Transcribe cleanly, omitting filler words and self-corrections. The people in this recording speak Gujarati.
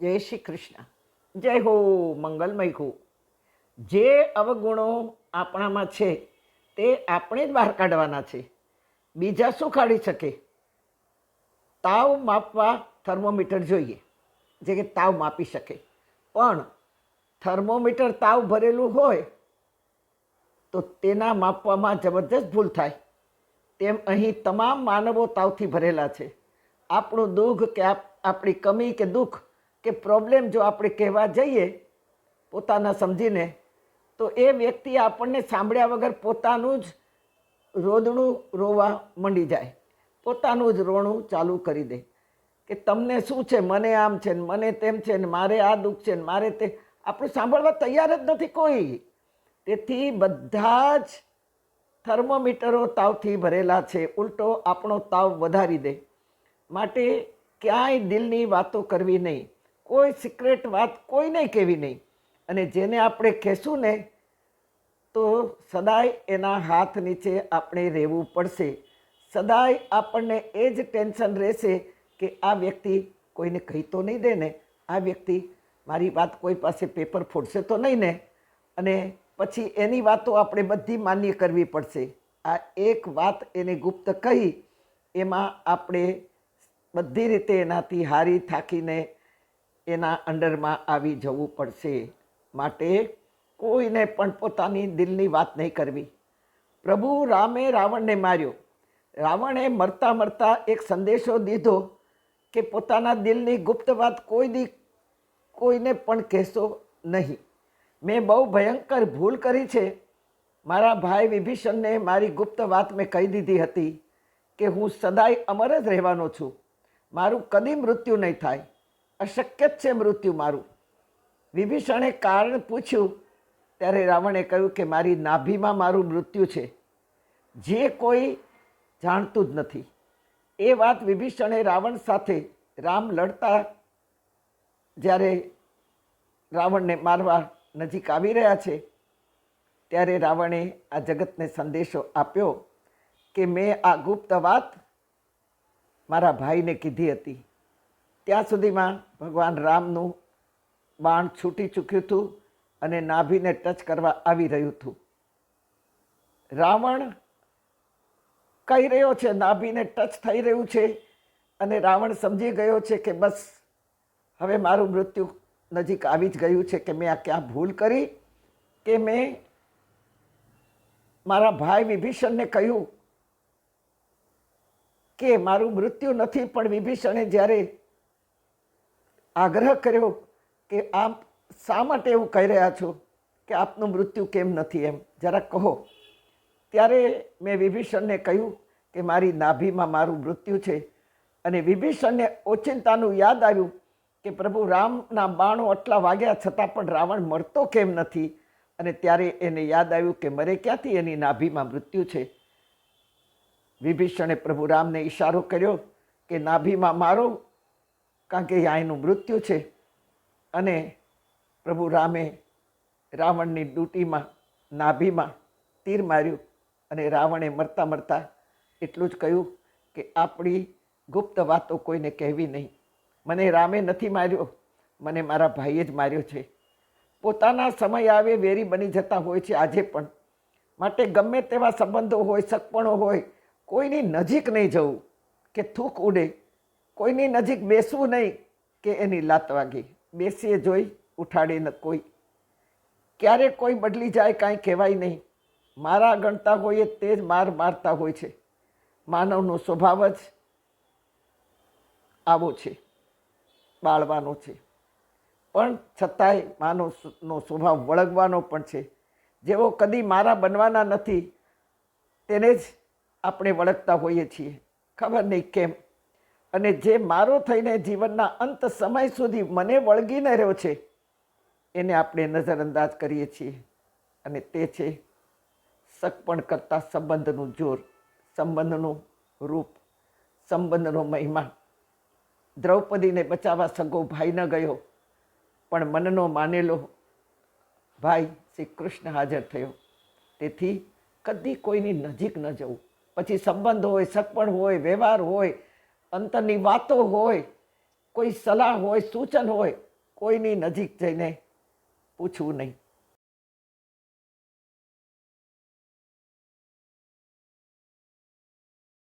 જય શ્રી કૃષ્ણ. જય હો મંગલમય હો. જે અવગુણો આપણામાં છે તે આપણે જ બહાર કાઢવાના છે. બીજા શું કાઢી શકે? તાવ માપવા થર્મોમીટર જોઈએ, જે કે તાવ માપી શકે. પણ થર્મોમીટર તાવ ભરેલું હોય તો તેના માપવામાં જબરદસ્ત ભૂલ થાય. તેમ અહીં તમામ માનવો તાવથી ભરેલા છે. આપણું દુઃખ કે આપણી કમી કે દુઃખ કે પ્રોબ્લેમ જો આપણે કહેવા જઈએ પોતાના સમજીને, તો એ વ્યક્તિ આપણને સાંભળ્યા વગર પોતાનું જ રોદણું રોવા માંડી જાય, પોતાનું જ રોણું ચાલુ કરી દે કે તમને શું છે, મને આમ છે ને મને તેમ છે ને મારે આ દુઃખ છે ને મારે તે. આપણું સાંભળવા તૈયાર જ નથી કોઈ. તેથી બધા જ થર્મોમીટરો તાવથી ભરેલા છે. ઉલટો આપણો તાવ વધારી દે. માટે ક્યાંય દિલની વાતો કરવી નહીં, કોઈ સિક્રેટ વાત કોઈને કહેવી નહીં. અને જેને આપણે કહેશું ને તો સદાય એના હાથ નીચે આપણે રહેવું પડશે. સદાય આપણને એ જ ટેન્શન રહેશે કે આ વ્યક્તિ કોઈને કહી તો નહીં દે ને, આ વ્યક્તિ મારી વાત કોઈ પાસે પેપર ફોડશે તો નહીં ને. અને પછી એની વાતો આપણે બધી માન્ય કરવી પડશે. આ એક વાત એને ગુપ્ત કહી એમાં આપણે બધી રીતે એનાથી હારી થાકીને એના અંડરમાં આવી જવું પડશે. માટે કોઈને પણ પોતાની દિલની વાત નહીં કરવી. પ્રભુ રામે રાવણને માર્યો. રાવણે મરતા મરતા એક સંદેશો દીધો કે પોતાના દિલની ગુપ્ત વાત કોઈને પણ કહેશો નહીં. મેં બહુ ભયંકર ભૂલ કરી છે. મારા ભાઈ વિભીષણને મારી ગુપ્ત વાત મેં કહી દીધી હતી કે હું સદાય અમર જ રહેવાનો છું, મારું કદી મૃત્યુ નહીં થાય, અશક્ય જ છે મૃત્યુ મારું. વિભીષણે કારણ પૂછ્યું ત્યારે રાવણે કહ્યું કે મારી નાભીમાં મારું મૃત્યુ છે, જે કોઈ જાણતું જ નથી. એ વાત વિભીષણે રાવણ સાથે રામ લડતા જ્યારે રાવણને મારવા નજીક આવી રહ્યા છે ત્યારે રાવણે આ જગતને સંદેશો આપ્યો કે મેં આ ગુપ્ત વાત મારા ભાઈને કીધી હતી. ત્યાં સુધીમાં ભગવાન રામનું બાણ છૂટી ચૂક્યું હતું અને નાભીને ટચ કરવા આવી રહ્યું હતું. રાવણ કહી રહ્યો છે, નાભીને ટચ થઈ રહ્યું છે, અને રાવણ સમજી ગયો છે કે બસ હવે મારું મૃત્યુ નજીક આવી જ ગયું છે, કે મેં આ ક્યાં ભૂલ કરી કે મેં મારા ભાઈ વિભીષણને કહ્યું કે મારું મૃત્યુ નથી. પણ વિભીષણે જ્યારે આગ્રહ કર્યો કે આપ શા માટે એવું કહી રહ્યા છો કે આપનું મૃત્યુ કેમ નથી, એમ જરા કહો, ત્યારે મેં વિભીષણને કહ્યું કે મારી નાભીમાં મારું મૃત્યુ છે. અને વિભીષણને ઓચિંતાનું યાદ આવ્યું કે પ્રભુ રામના બાણો આટલા વાગ્યા છતાં પણ રાવણ મરતો કેમ નથી. અને ત્યારે એને યાદ આવ્યું કે મરે ક્યાંથી, એની નાભીમાં મૃત્યુ છે. વિભીષણે પ્રભુ રામને ઈશારો કર્યો કે નાભીમાં મારો, કારણ કે અહીંયા એનું મૃત્યુ છે. અને પ્રભુ રામે રાવણની ડૂટીમાં નાભીમાં તીર માર્યું અને રાવણે મરતા મરતા એટલું જ કહ્યું કે આપણી ગુપ્ત વાતો કોઈને કહેવી નહીં. મને રામે નથી માર્યો, મને મારા ભાઈએ જ માર્યો છે. પોતાના સમય આવે વેરી બની જતા હોય છે આજે પણ. માટે ગમે તેવા સંબંધો હોય, સગપણો હોય, કોઈની નજીક નહીં જવું કે થૂક ઉડે, કોઈની નજીક બેસવું નહીં કે એની લાત વાગી. બેસીએ જોઈ ઉઠાડે ન કોઈ. ક્યારેક કોઈ બદલી જાય કાંઈ કહેવાય નહીં. મારા ગણતા હોઈએ તે જ માર મારતા હોય છે. માનવનો સ્વભાવ જ આવો છે, બાળવાનો છે. પણ છતાંય માનવનો સ્વભાવ વળગવાનો પણ છે. જેવો કદી મારા બનવાના નથી તેને જ આપણે વળગતા હોઈએ છીએ, ખબર નહીં કેમ. અને જે મારો થઈને જીવનના અંત સમય સુધી મને વળગીને રહ્યો છે એને આપણે નજરઅંદાજ કરીએ છીએ. અને તે છે સગપણ કરતાં સંબંધનું જોર, સંબંધનું રૂપ, સંબંધનો મહિમા. દ્રૌપદીને બચાવવા સગો ભાઈ ન ગયો, પણ મનનો માનેલો ભાઈ શ્રી કૃષ્ણ હાજર થયો. તેથી કદી કોઈની નજીક ન જવું. પછી સંબંધ હોય, સગપણ હોય, વ્યવહાર હોય, અંતરની વાતો હોય, કોઈ સલાહ હોય, સૂચન હોય, કોઈની નજીક જઈને પૂછવું નહીં.